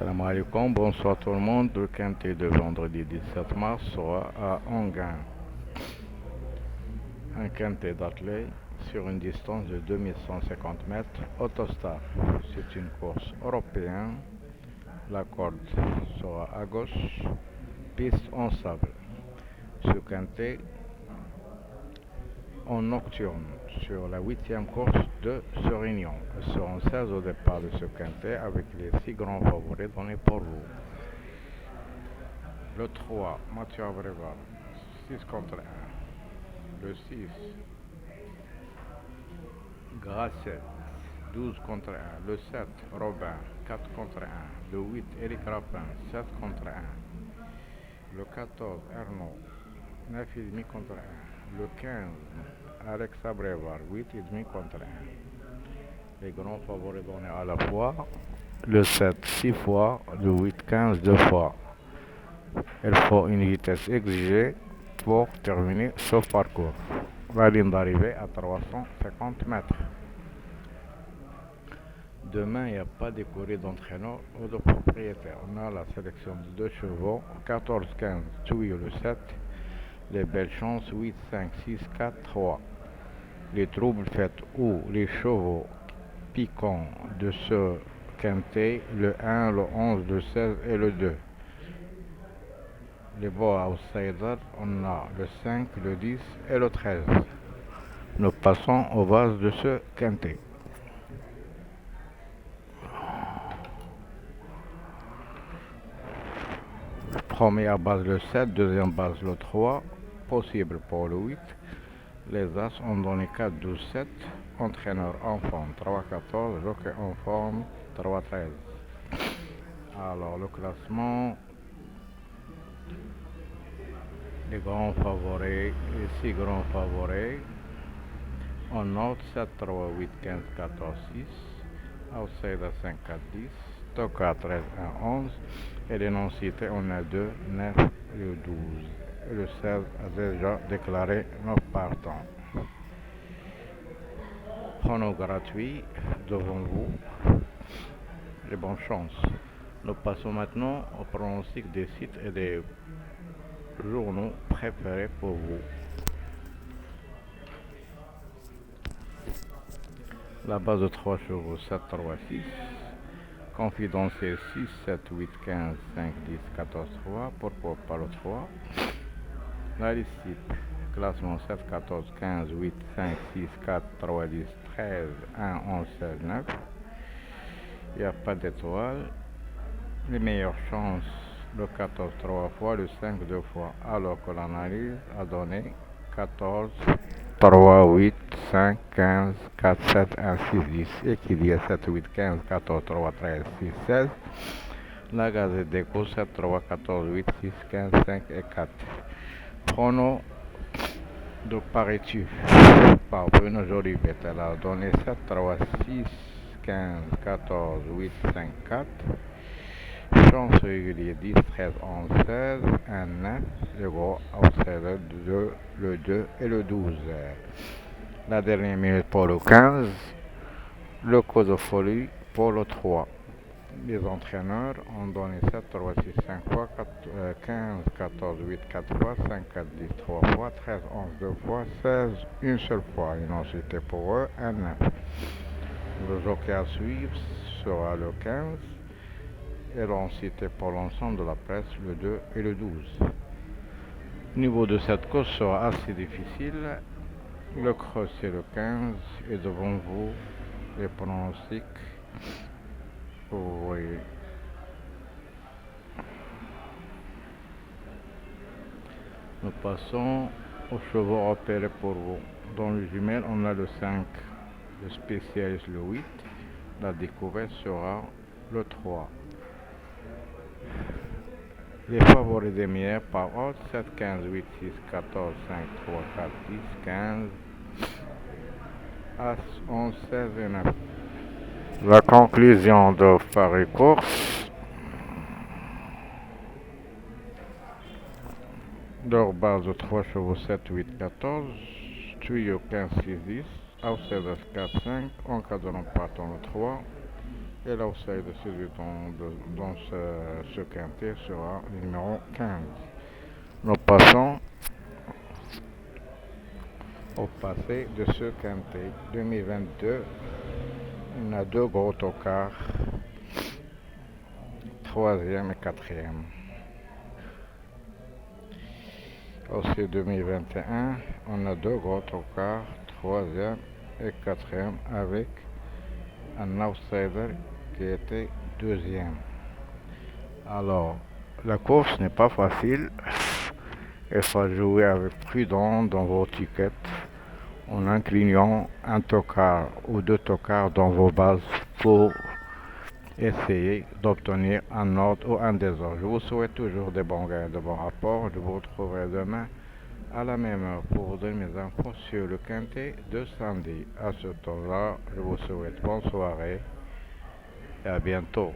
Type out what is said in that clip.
Salam alaikum, bonsoir tout le monde. Le quintet de vendredi 17 mars sera à Anguin. Un quintet d'athlètes sur une distance de 2150 mètres autostar. C'est une course européenne. La corde sera à gauche, piste en sable. Ce quintet en nocturne sur la huitième course de ce réunion. Elles seront 16 au départ de ce quintet avec les 6 grands favoris donnés pour vous. Le 3, Mathieu Abreuvoir, 6 contre 1. Le 6, Grasset, 12 contre 1. Le 7, Robin, 4 contre 1. Le 8, Eric Rapin, 7 contre 1. Le 14, Ernaud, 9,5 contre 1. Le 15, Alex Abreuvoir, 8,5 contre 1. Les grands favoris donnés à la fois. Le 7, 6 fois. Le 8, 15, 2 fois. Il faut une vitesse exigée pour terminer ce parcours. La ligne d'arrivée à 350 mètres. Demain, il n'y a pas d'écurie d'entraîneur ou de propriétaire. On a la sélection de 2 chevaux, 14-15, Tui le 7. Les belles chances, 8, 5, 6, 4, 3. Les troubles faits ou les chevaux piquants de ce quintet, le 1, le 11, le 16 et le 2. Les beaux outsiders, on a le 5, le 10 et le 13. Nous passons aux bases de ce quintet. Première base le 7, deuxième base le 3, possible pour le 8. Les As ont donné 4, 12, 7. Entraîneur en forme 3, 14, jockey en forme 3, 13. Alors le classement, les grands favoris, les 6 grands favoris. On note 7, 3, 8, 15, 14, 6. Outsider 5, 4, 10. Toka 13, 1, 11. Et les non-cités, on a 2, 9 et 12. Et le 16 a déjà déclaré 9 partants. Chrono gratuit devant vous. Et bonne chance. Nous passons maintenant au pronostic des sites et des journaux préférés pour vous. La base de 3 chevaux 7, 3, 6. Confidentiel 6, 7, 8, 15, 5, 10, 14, 3. Pourquoi pas le 3? La liste type. Classement 7, 14, 15, 8, 5, 6, 4, 3, 10, 13, 1, 11, 16, 9. Il n'y a pas d'étoile. Les meilleures chances, le 14 3 fois, le 5 2 fois. Alors que l'analyse a donné 14, 3, 8, 5, 15, 4, 7, 1, 6, 10. Et qu'il y a 7, 8, 15, 14, 3, 13, 6, 16. La Gazette d'Écho 7, 3, 14, 8, 6, 15, 5 et 4. Prono de Paris-tu par Bruno Jolivet. Elle a donné 7, 3, 6, 15, 14, 8, 5, 4. Chance régulier 10, 13, 11, 16, 1, 9. Le gros outsider 2, le 2 et le 12. La dernière minute pour le 15. Le coup de folie pour le 3. Les entraîneurs ont donné 7, 3, 6, 5 fois, 4, 15, 14, 8, 4 fois, 5, 4, 10, 3 fois, 13, 11, 2 fois, 16, une seule fois. Une ancienneté pour eux, 1, 9. Le jockey à suivre sera le 15 et l'ancienneté pour l'ensemble de la presse, le 2 et le 12. Le niveau de cette course sera assez difficile. Le cross c'est le 15 et devant vous les pronostics. Vous voyez. Nous passons aux chevaux repérés pour vous. Dans le jumelle, on a le 5, le spécialiste le 8. La découverte sera le 3. Les favoris des meilleurs par ordre 7, 15, 8, 6, 14, 5, 3, 4, 10, 15, As, 11, 16 et 9. La conclusion de Paris Course. Leur base de 3 chevaux 7, 8, 14. Tuyau 15, 6, 10. Outsiders 4, 5. Encadrant partant le 3. Et l'outside de celui dans ce quintet sera le numéro 15. Nous passons au passé de ce quintet 2022. On a deux gros tocards, troisième et quatrième. Aussi 2021, on a deux gros tocards, troisième et quatrième, avec un outsider qui était deuxième. Alors, la course n'est pas facile. Il faut jouer avec prudence dans vos tickets en inclinant un tocard ou deux tocards dans vos bases pour essayer d'obtenir un ordre ou un désordre. Je vous souhaite toujours des bons gains et de bons rapports. Je vous retrouverai demain à la même heure pour vous donner mes infos sur le quintet de samedi. À ce temps-là, je vous souhaite bonne soirée et à bientôt.